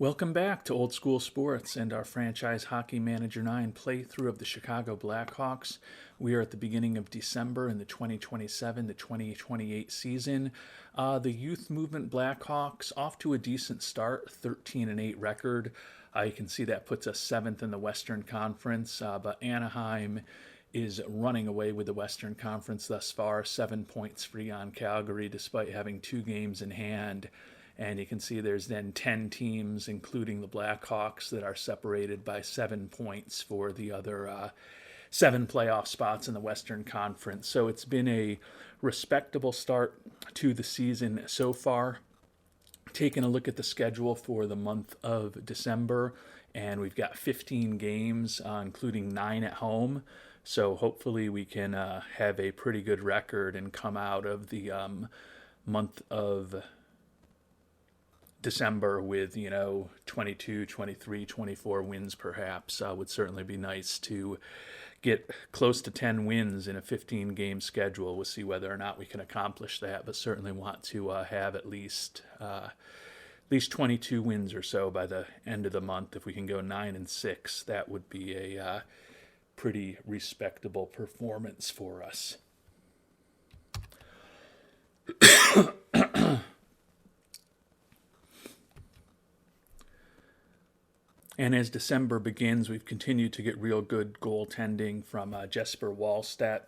Welcome back to Old School Sports and our Franchise Hockey Manager 9 playthrough of the Chicago Blackhawks. We are at the beginning of December in the 2027 to 2028 season. The Youth Movement Blackhawks off to a decent start, 13-8 record. You can see that puts us 7th in the Western Conference, but Anaheim is running away with the Western Conference thus far, 7 points free on Calgary despite having 2 games in hand. And you can see there's then 10 teams, including the Blackhawks, that are separated by 7 points for the other 7 playoff spots in the Western Conference. So it's been a respectable start to the season so far. Taking a look at the schedule for the month of December, and we've got 15 games, including 9 at home. So hopefully we can have a pretty good record and come out of the month of December with 22, 23, 24 wins perhaps. Would certainly be nice to get close to 10 wins in a 15 game schedule. We'll see whether or not we can accomplish that, but certainly want to have at least 22 wins or so by the end of the month. If we can go 9-6, that would be a pretty respectable performance for us. And as December begins, we've continued to get real good goaltending from Jesper Wallstedt,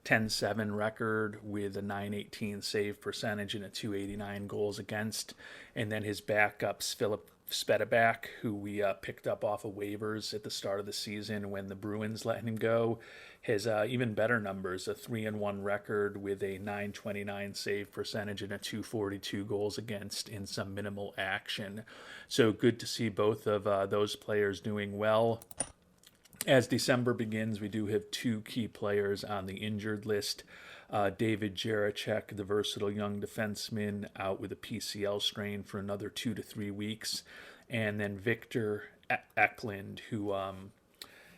10-7 record with a 918 save percentage and a 289 goals against. And then his backups, Philip Spedabak, who we picked up off of waivers at the start of the season when the Bruins let him go, has even better numbers, a 3-1 record with a 929 save percentage and a 242 goals against in some minimal action. So good to see both of those players doing well. As December begins, we do have 2 key players on the injured list. David Jaracek, the versatile young defenseman, out with a PCL strain for another 2 to 3 weeks. And then Victor Eklund, who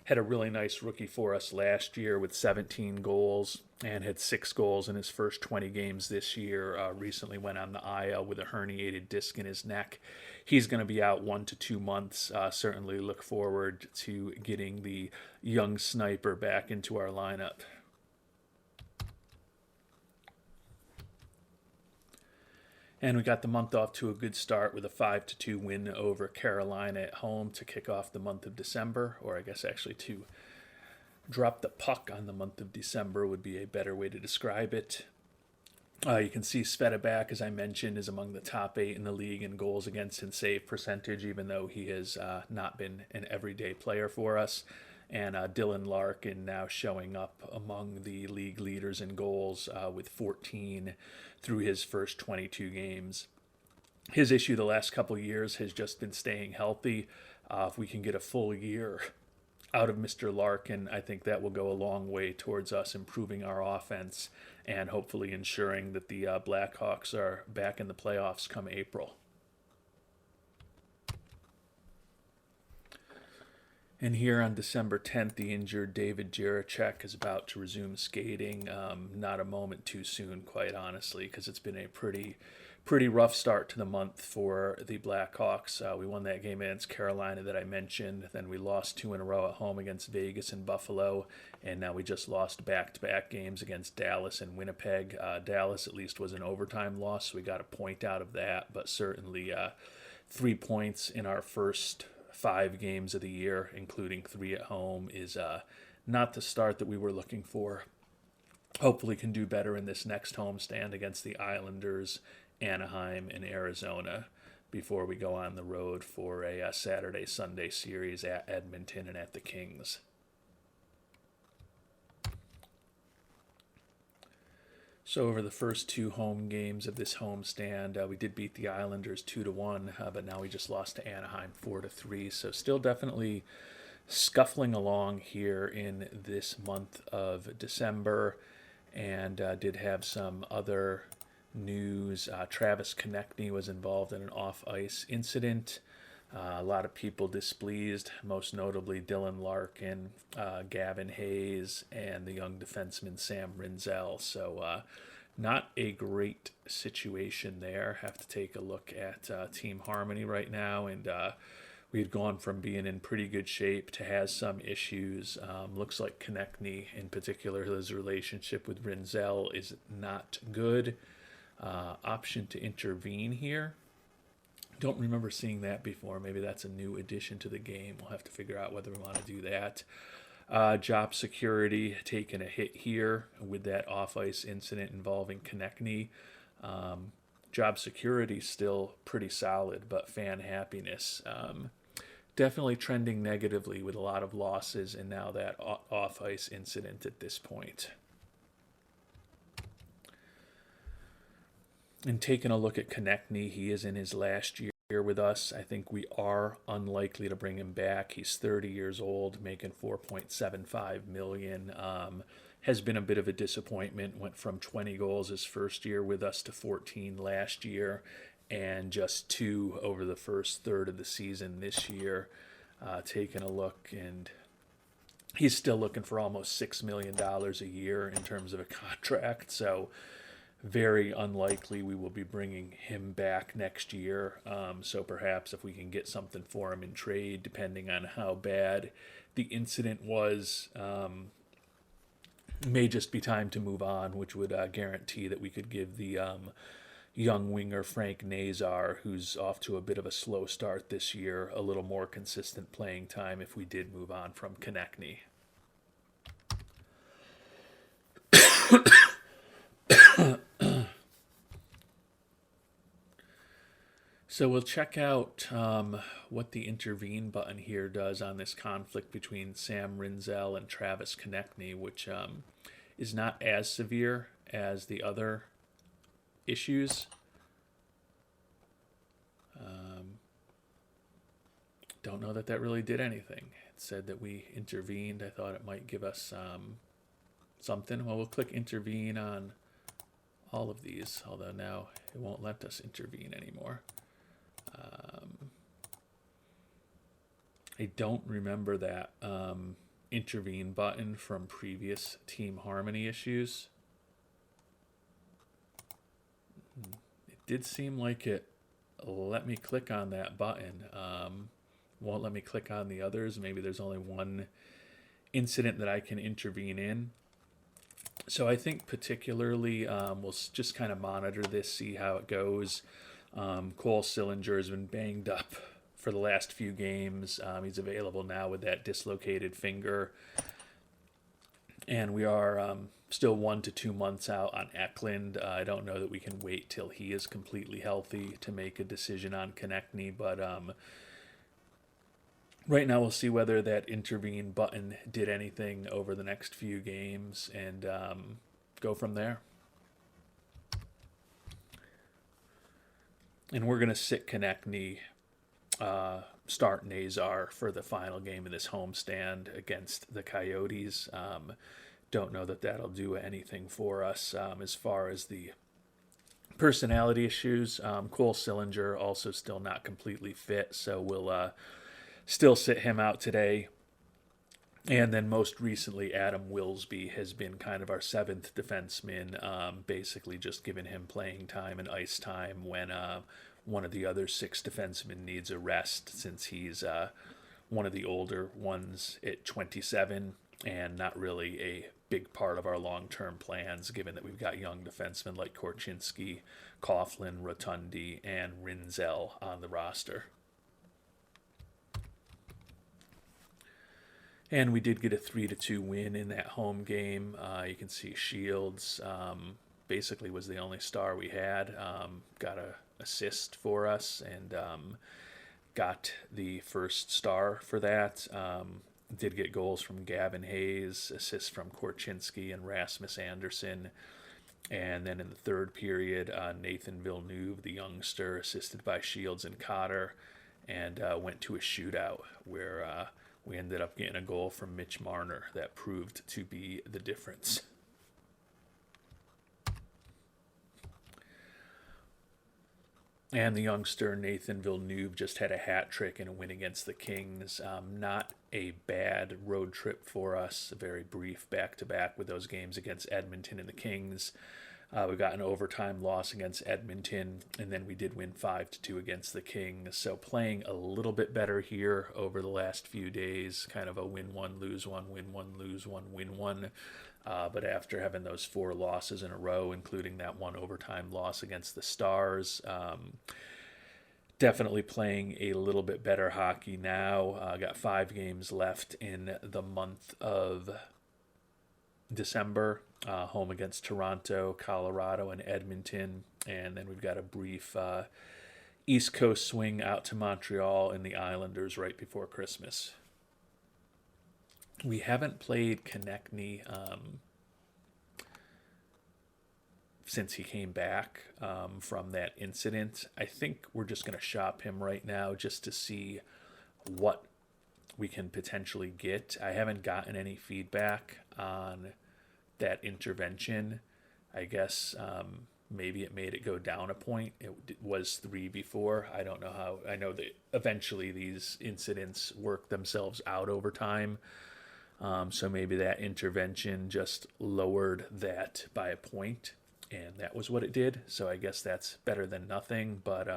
had a really nice rookie for us last year with 17 goals and had 6 goals in his first 20 games this year. Recently went on the IL with a herniated disc in his neck. He's going to be out 1 to 2 months. Certainly look forward to getting the young sniper back into our lineup. And we got the month off to a good start with a 5-2 win over Carolina at home to kick off the month of December, or I guess actually to drop the puck on the month of December would be a better way to describe it. You can see Spedabak, as I mentioned, is among the top 8 in the league in goals against and save percentage, even though he has not been an everyday player for us. And Dylan Larkin now showing up among the league leaders in goals with 14 through his first 22 games. His issue the last couple of years has just been staying healthy. If we can get a full year out of Mr. Larkin, I think that will go a long way towards us improving our offense and hopefully ensuring that the Blackhawks are back in the playoffs come April. And here on December 10th, the injured David Jaracek is about to resume skating. Not a moment too soon, quite honestly, because it's been a pretty rough start to the month for the Blackhawks. We won that game against Carolina that I mentioned. Then we lost 2 in a row at home against Vegas and Buffalo. And now we just lost back-to-back games against Dallas and Winnipeg. Dallas at least was an overtime loss, so we got a point out of that. But certainly 3 points in our first 5 games of the year, including 3 at home, is not the start that we were looking for. Hopefully can do better in this next homestand against the Islanders, Anaheim, and Arizona before we go on the road for a Saturday-Sunday series at Edmonton and at the Kings. So over the first 2 home games of this homestand, we did beat the Islanders 2-1, but now we just lost to Anaheim 4-3. So still definitely scuffling along here in this month of December, and did have some other news. Travis Konechny was involved in an off-ice incident. A lot of people displeased, most notably Dylan Larkin, Gavin Hayes, and the young defenseman Sam Rinzel. So Not a great situation there. Have to take a look at team harmony right now, and we had gone from being in pretty good shape to has some issues. Looks like Konechny, in particular, his relationship with Rinzel is not good. Option to intervene here. Don't remember seeing that before. Maybe that's a new addition to the game. We'll have to figure out whether we want to do that. Job security taking a hit here with that off-ice incident involving Konechny. Job security still pretty solid, but fan happiness definitely trending negatively with a lot of losses and now that off-ice incident at this point. And taking a look at Konechny, he is in his last year with us. I think we are unlikely to bring him back. He's 30 years old, making $4.75 million. Has been a bit of a disappointment. Went from 20 goals his first year with us to 14 last year, and just 2 over the first third of the season this year. Taking a look, and he's still looking for almost $6 million a year in terms of a contract. So very unlikely we will be bringing him back next year. So perhaps if we can get something for him in trade, depending on how bad the incident was, may just be time to move on, which would guarantee that we could give the young winger Frank Nazar, who's off to a bit of a slow start this year, a little more consistent playing time if we did move on from Konechny. So we'll check out what the intervene button here does on this conflict between Sam Rinzel and Travis Konechny, which is not as severe as the other issues. Don't know that really did anything. It said that we intervened. I thought it might give us something. Well, we'll click intervene on all of these, although now it won't let us intervene anymore. I don't remember that intervene button from previous team harmony issues. It did seem like it let me click on that button. Won't let me click on the others. Maybe there's only one incident that I can intervene in. So I think particularly we'll just kind of monitor this, see how it goes. Cole Sillinger has been banged up for the last few games. He's available now with that dislocated finger. And we are still 1 to 2 months out on Eklund. I don't know that we can wait till he is completely healthy to make a decision on Konechny, but right now we'll see whether that intervene button did anything over the next few games and go from there. And we're going to sit Konechny, start Nazar for the final game of this homestand against the Coyotes. Don't know that that'll do anything for us as far as the personality issues. Cole Sillinger also still not completely fit, so we'll still sit him out today. And then most recently, Adam Wilsby has been kind of our 7th defenseman, basically just giving him playing time and ice time when one of the other 6 defensemen needs a rest, since he's one of the older ones at 27 and not really a big part of our long-term plans, given that we've got young defensemen like Korchinski, Coughlin, Rotundi, and Rinzel on the roster. And we did get a 3-2 win in that home game. You can see Shields basically was the only star we had. Got a assist for us and got the first star for that. Did get goals from Gavin Hayes, assists from Korchinski and Rasmus Anderson. And then in the third period, Nathan Villeneuve, the youngster, assisted by Shields and Cotter, and went to a shootout where we ended up getting a goal from Mitch Marner that proved to be the difference. And the youngster Nathan Villeneuve just had a hat trick in a win against the Kings. Not a bad road trip for us. A very brief back-to-back with those games against Edmonton and the Kings. We got an overtime loss against Edmonton, and then we did win 5-2 against the Kings. So playing a little bit better here over the last few days, kind of a win one, lose one, win one, lose one, win one. But after having those 4 losses in a row, including that one overtime loss against the Stars, definitely playing a little bit better hockey now. Got 5 games left in the month of December, home against Toronto, Colorado, and Edmonton. And then we've got a brief East Coast swing out to Montreal and the Islanders right before Christmas. We haven't played Konechny since he came back from that incident. I think we're just going to shop him right now just to see what we can potentially get. I haven't gotten any feedback on that intervention. I guess maybe it made it go down a point. It was 3 before. I don't know how. I know that eventually these incidents work themselves out over time. So maybe that intervention just lowered that by a point, and that was what it did. So I guess that's better than nothing. But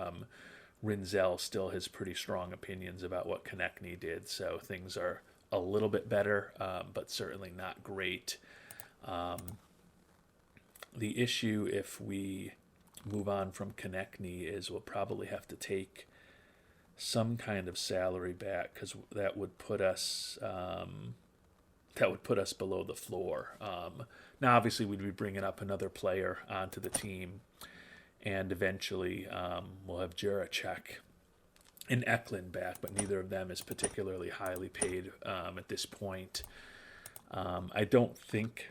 Rinzel still has pretty strong opinions about what Konechny did. So things are a little bit better, but certainly not great. The issue if we move on from Konechny is we'll probably have to take some kind of salary back, because that would put us below the floor. Now, obviously, we'd be bringing up another player onto the team, and eventually we'll have Jaracek and Eklund back, but neither of them is particularly highly paid at this point. I don't think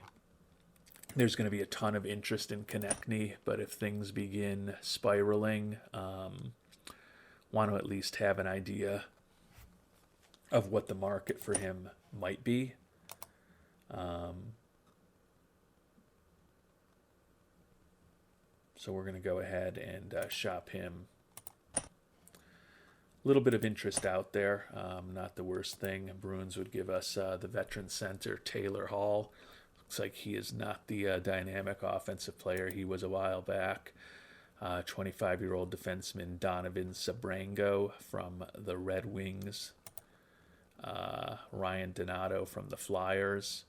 there's going to be a ton of interest in Konechny, but if things begin spiraling, want to at least have an idea of what the market for him might be. So we're going to go ahead and shop him. A little bit of interest out there, not the worst thing. Bruins would give us the veteran center Taylor Hall. Looks like he is not the dynamic offensive player he was a while back. 25-year-old defenseman Donovan Sabrango from the Red Wings. Ryan Donato from the Flyers.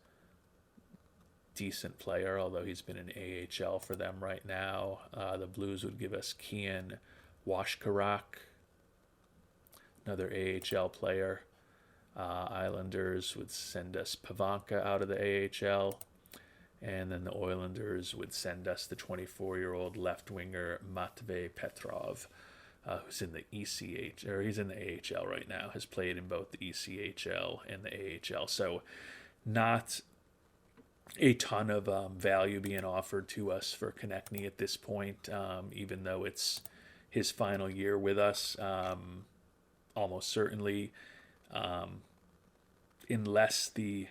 Decent player, although he's been in AHL for them right now. The Blues would give us Kian Washkarak, another AHL player. Islanders would send us Pavanka out of the AHL. And then the Oilers would send us the 24-year-old left winger Matvey Petrov, who's in the ECH, or he's in the AHL right now, has played in both the ECHL and the AHL. So not a ton of value being offered to us for Konechny at this point, even though it's his final year with us, almost certainly, unless the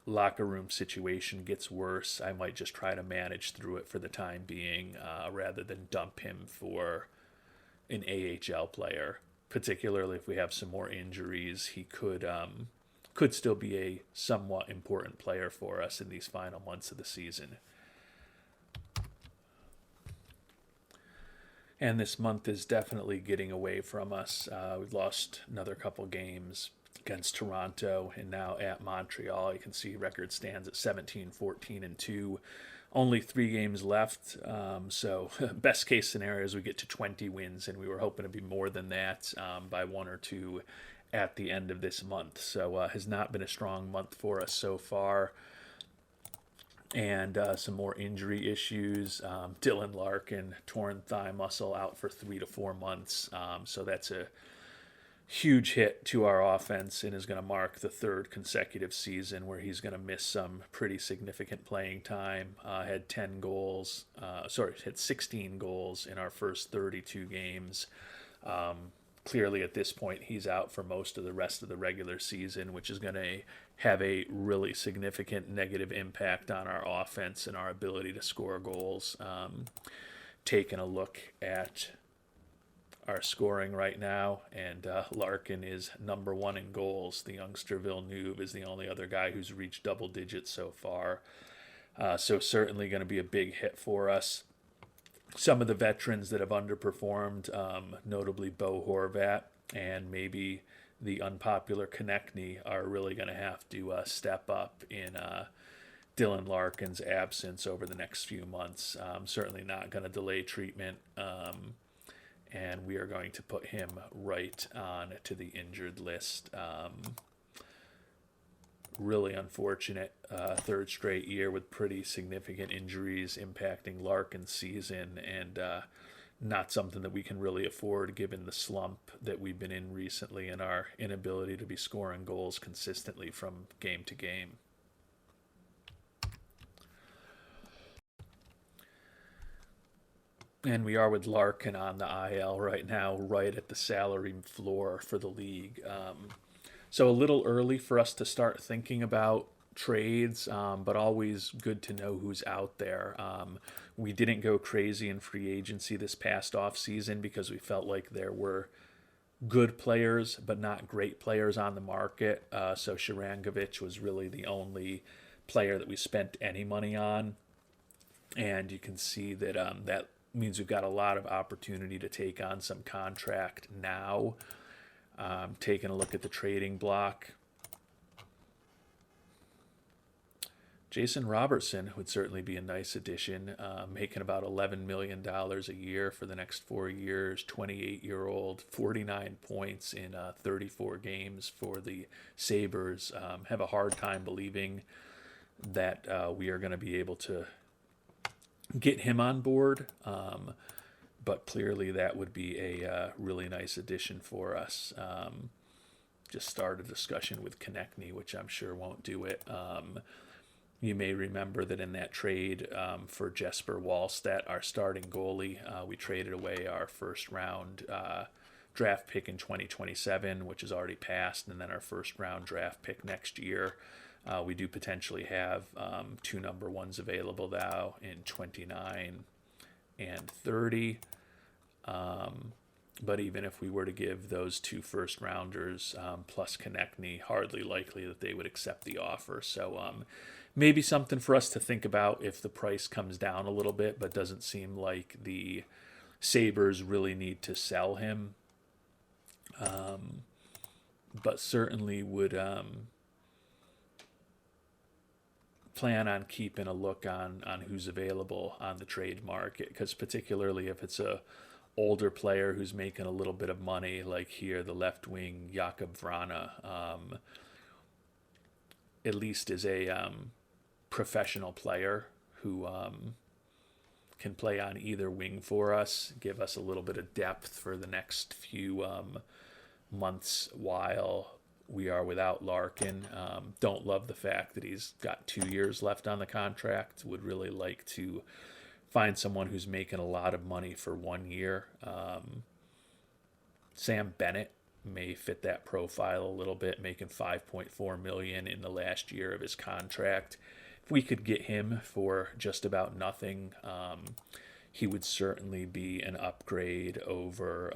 locker room situation gets worse, I might just try to manage through it for the time being, rather than dump him for an AHL player. Particularly if we have some more injuries, he could still be a somewhat important player for us in these final months of the season. And this month is definitely getting away from us. We've lost another couple games against Toronto and now at Montreal. You can see record stands at 17, 14, and 2. Only 3 games left. So best case scenario is we get to 20 wins, and we were hoping to be more than that by 1 or 2 at the end of this month. So has not been a strong month for us so far. And some more injury issues. Dylan Larkin, torn thigh muscle, out for 3 to 4 months. So that's a huge hit to our offense and is going to mark the 3rd consecutive season where he's going to miss some pretty significant playing time. Had 16 goals in our first 32 games. Clearly at this point he's out for most of the rest of the regular season, which is going to have a really significant negative impact on our offense and our ability to score goals. Taking a look at our scoring right now, and Larkin is number 1 in goals. The youngster Villeneuve is the only other guy who's reached double digits so far. So certainly going to be a big hit for us. Some of the veterans that have underperformed, notably Bo Horvat and maybe the unpopular Konechny, are really going to have to step up in Dylan Larkin's absence over the next few months. Certainly not going to delay treatment, and we are going to put him right on to the injured list. Really unfortunate third straight year with pretty significant injuries impacting Larkin's season, and not something that we can really afford given the slump that we've been in recently and our inability to be scoring goals consistently from game to game. And we are with Larkin on the IL right now, right at the salary floor for the league. So a little early for us to start thinking about trades, but always good to know who's out there. We didn't go crazy in free agency this past off season because we felt like there were good players, but not great players on the market. So Sharangovich was really the only player that we spent any money on. And you can see that that means we've got a lot of opportunity to take on some contract now. Taking a look at the trading block, Jason Robertson would certainly be a nice addition, making about $11 million a year for the next 4 years, 28-year-old, 49 points in 34 games for the Sabres. Have a hard time believing that we are going to be able to get him on board. But clearly that would be a really nice addition for us. Just started a discussion with Konechny, which I'm sure won't do it. You may remember that in that trade for Jesper Wallstedt, our starting goalie, we traded away our first round draft pick in 2027, which is already passed, and then our first round draft pick next year. We do potentially have 2 number ones available now in 29 and 30. But even if we were to give those 2 first rounders plus Konechny, hardly likely that they would accept the offer. So maybe something for us to think about if the price comes down a little bit, but doesn't seem like the Sabres really need to sell him. But certainly would plan on keeping a look on who's available on the trade market, because particularly if it's a older player who's making a little bit of money, like here, the left wing Jakub Vrana, at least is a professional player who can play on either wing for us, give us a little bit of depth for the next few months while we are without Larkin. Don't love the fact that he's got 2 years left on the contract. Would really like to find someone who's making a lot of money for 1 year. Sam Bennett may fit that profile a little bit, making $5.4 million in the last year of his contract. If we could get him for just about nothing, he would certainly be an upgrade over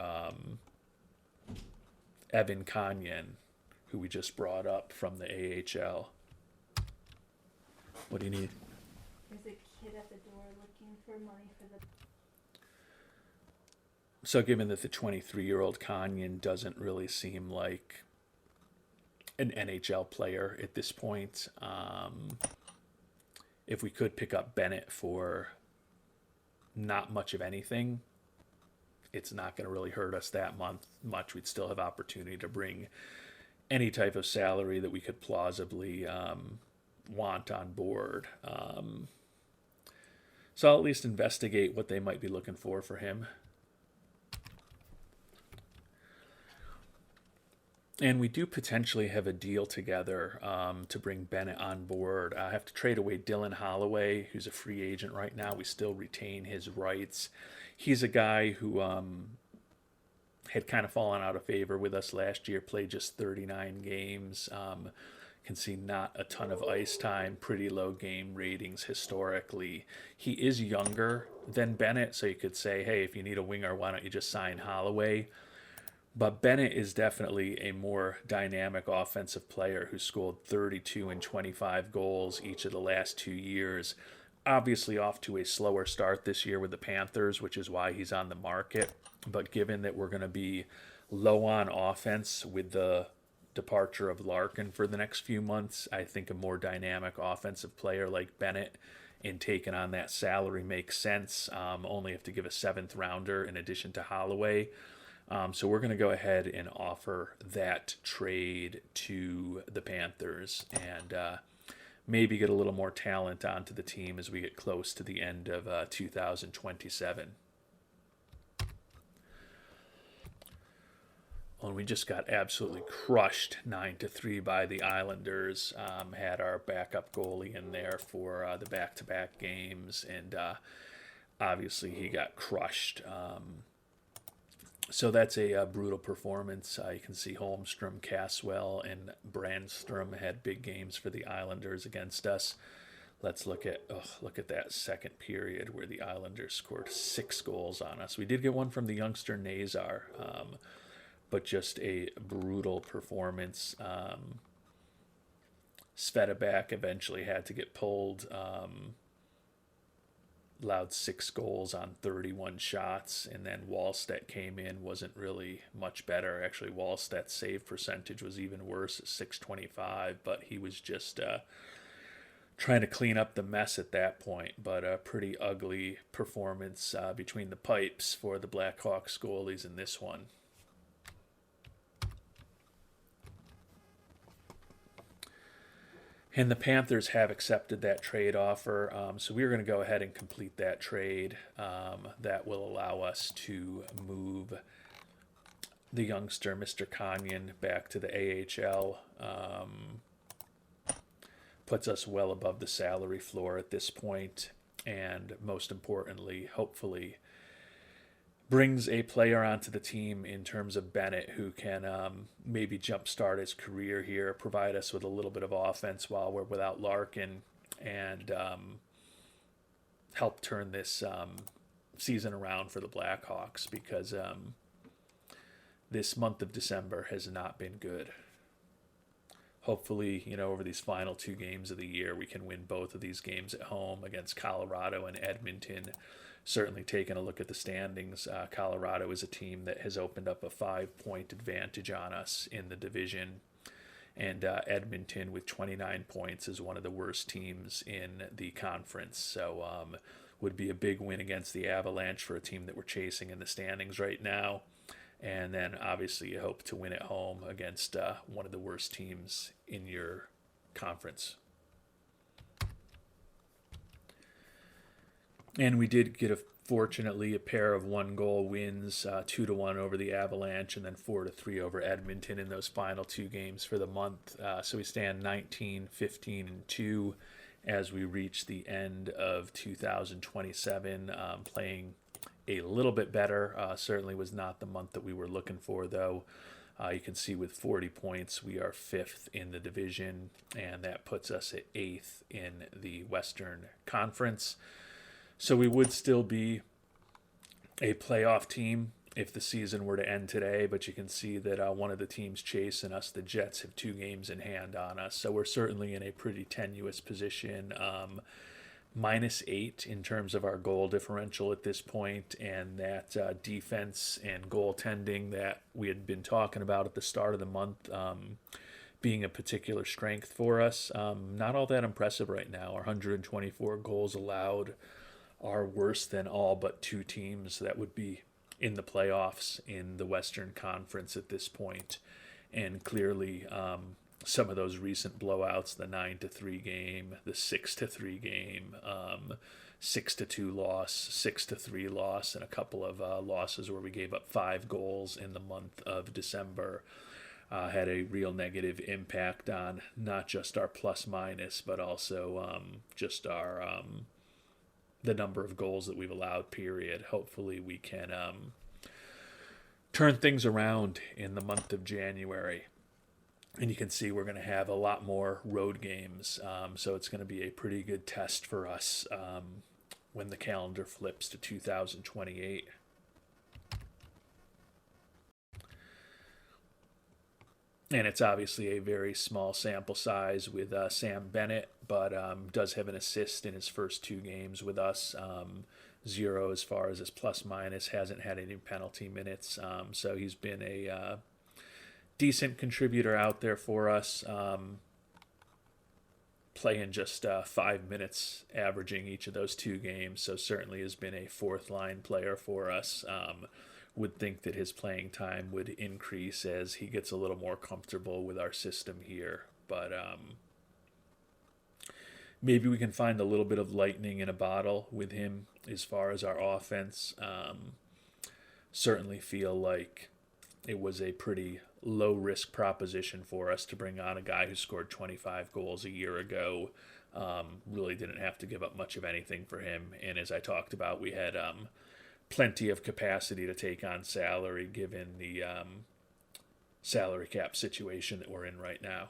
Evan Kanyan, who we just brought up from the AHL. What do you need? There's a kid at the door looking for money for the... So given that the 23-year-old Kanyan doesn't really seem like an NHL player at this point, if we could pick up Bennett for not much of anything, it's not going to really hurt us that much. We'd still have opportunity to bring any type of salary that we could plausibly want on board. So I'll at least investigate what they might be looking for him. And we do potentially have a deal together to bring Bennett on board. I have to trade away Dylan Holloway, who's a free agent right now. We still retain his rights. He's a guy who had kind of fallen out of favor with us last year, played just 39 games. Can see not a ton of ice time, pretty low game ratings historically. He is younger than Bennett, so you could say, hey, if you need a winger, why don't you just sign Holloway? But Bennett is definitely a more dynamic offensive player who scored 32 and 25 goals each of the last 2 years. Obviously, off to a slower start this year with the Panthers, which is why he's on the market. But given that we're going to be low on offense with the departure of Larkin for the next few months, I think a more dynamic offensive player like Bennett in taking on that salary makes sense. Only have to give a seventh rounder in addition to Holloway. So we're going to go ahead and offer that trade to the Panthers and maybe get a little more talent onto the team as we get close to the end of 2027. And we just got absolutely crushed 9-3 by the Islanders. Had our backup goalie in there for the back-to-back games, and obviously he got crushed. So that's a brutal performance. You can see Holmstrom, Caswell, and Brandstrom had big games for the Islanders against us. Let's look at that second period where the Islanders scored 6 goals on us. We did get one from the youngster Nazar, but just a brutal performance. Svedabak eventually had to get pulled. Allowed 6 goals on 31 shots, and then Wallstedt came in, wasn't really much better. Actually, Wallstedt's save percentage was even worse at .625, but he was just trying to clean up the mess at that point. But a pretty ugly performance between the pipes for the Blackhawks goalies in this one. And the Panthers have accepted that trade offer. So we're going to go ahead and complete that trade. That will allow us to move the youngster, Mr. Kanyan, back to the AHL. Puts us well above the salary floor at this point. And most importantly, hopefully, brings a player onto the team in terms of Bennett who can maybe jumpstart his career here, provide us with a little bit of offense while we're without Larkin, and help turn this season around for the Blackhawks, because this month of December has not been good. Hopefully, over these final 2 games of the year, we can win both of these games at home against Colorado and Edmonton. Certainly taking a look at the standings, Colorado is a team that has opened up a 5-point advantage on us in the division. And Edmonton, with 29 points, is one of the worst teams in the conference. So would be a big win against the Avalanche for a team that we're chasing in the standings right now. And then obviously you hope to win at home against one of the worst teams in your conference. And we did get, fortunately, a pair of 1-goal wins, 2-1 over the Avalanche, and then 4-3 over Edmonton in those final 2 games for the month. So we stand 19, 15, and 2 as we reach the end of 2027, playing a little bit better. Certainly was not the month that we were looking for, though. You can see with 40 points, we are 5th in the division, and that puts us at 8th in the Western Conference. So we would still be a playoff team if the season were to end today, but you can see that one of the teams chasing us, the Jets, have 2 games in hand on us. So we're certainly in a pretty tenuous position. -8 in terms of our goal differential at this point, and that defense and goaltending that we had been talking about at the start of the month being a particular strength for us. Not all that impressive right now. Our 124 goals allowed are worse than all but 2 teams that would be in the playoffs in the Western Conference at this point. And clearly, some of those recent blowouts, the 9-3 game, the 6-3 game, 6-2 loss, 6-3 loss, and a couple of losses where we gave up 5 goals in the month of December, had a real negative impact on not just our plus minus, but also just our the number of goals that we've allowed, period. Hopefully we can turn things around in the month of January. And you can see we're going to have a lot more road games. So it's going to be a pretty good test for us when the calendar flips to 2028. and it's obviously a very small sample size with Sam Bennett, but does have an assist in his first 2 games with us. 0 as far as his plus minus, hasn't had any penalty minutes, so he's been a decent contributor out there for us. Playing just 5 minutes, averaging each of those 2 games, so certainly has been a fourth line player for us. Would think that his playing time would increase as he gets a little more comfortable with our system here. But maybe we can find a little bit of lightning in a bottle with him as far as our offense. Certainly feel like it was a pretty low risk proposition for us to bring on a guy who scored 25 goals a year ago. Really didn't have to give up much of anything for him. And as I talked about, we had plenty of capacity to take on salary given the salary cap situation that we're in right now.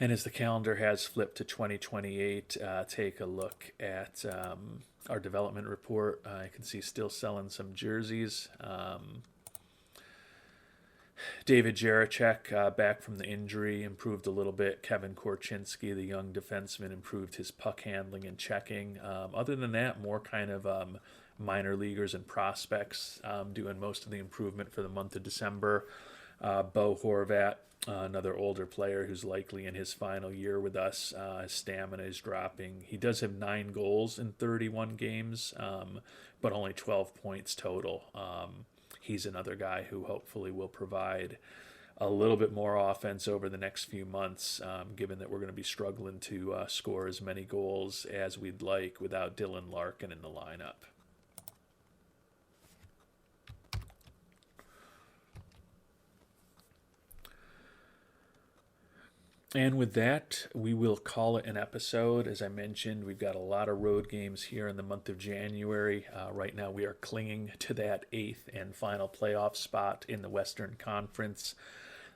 And as the calendar has flipped to 2028, take a look at our development report. I can see still selling some jerseys. David Jaracek, back from the injury, improved a little bit. Kevin Korchinski, the young defenseman, improved his puck handling and checking. Other than that, more kind of minor leaguers and prospects doing most of the improvement for the month of December. Bo Horvat, another older player who's likely in his final year with us. His stamina is dropping. He does have 9 goals in 31 games, but only 12 points total. He's another guy who hopefully will provide a little bit more offense over the next few months, given that we're going to be struggling to score as many goals as we'd like without Dylan Larkin in the lineup. And with that, we will call it an episode. As I mentioned, we've got a lot of road games here in the month of January. Right now, we are clinging to that 8th and final playoff spot in the Western Conference.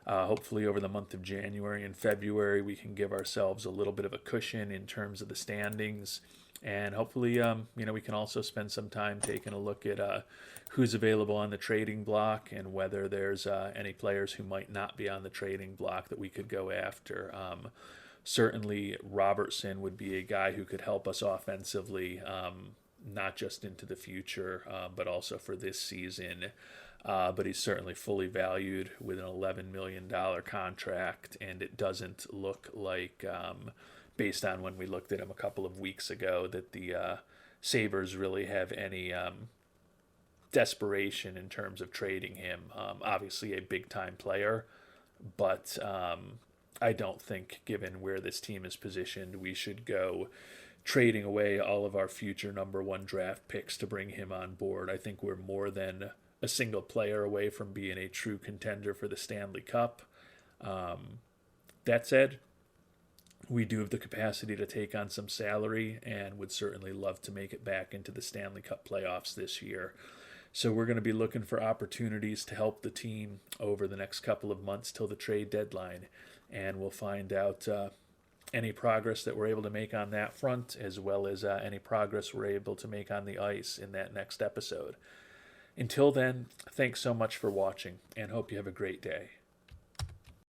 Hopefully, over the month of January and February, we can give ourselves a little bit of a cushion in terms of the standings. And hopefully, we can also spend some time taking a look at who's available on the trading block and whether there's any players who might not be on the trading block that we could go after. Certainly, Robertson would be a guy who could help us offensively, not just into the future, but also for this season. But he's certainly fully valued with an $11 million contract, and it doesn't look like, based on when we looked at him a couple of weeks ago, that the Sabres really have any desperation in terms of trading him. Obviously a big-time player, but I don't think, given where this team is positioned, we should go trading away all of our future number 1 draft picks to bring him on board. I think we're more than a single player away from being a true contender for the Stanley Cup. That said, we do have the capacity to take on some salary and would certainly love to make it back into the Stanley Cup playoffs this year. So we're going to be looking for opportunities to help the team over the next couple of months till the trade deadline. And we'll find out any progress that we're able to make on that front, as well as any progress we're able to make on the ice in that next episode. Until then, thanks so much for watching, and hope you have a great day.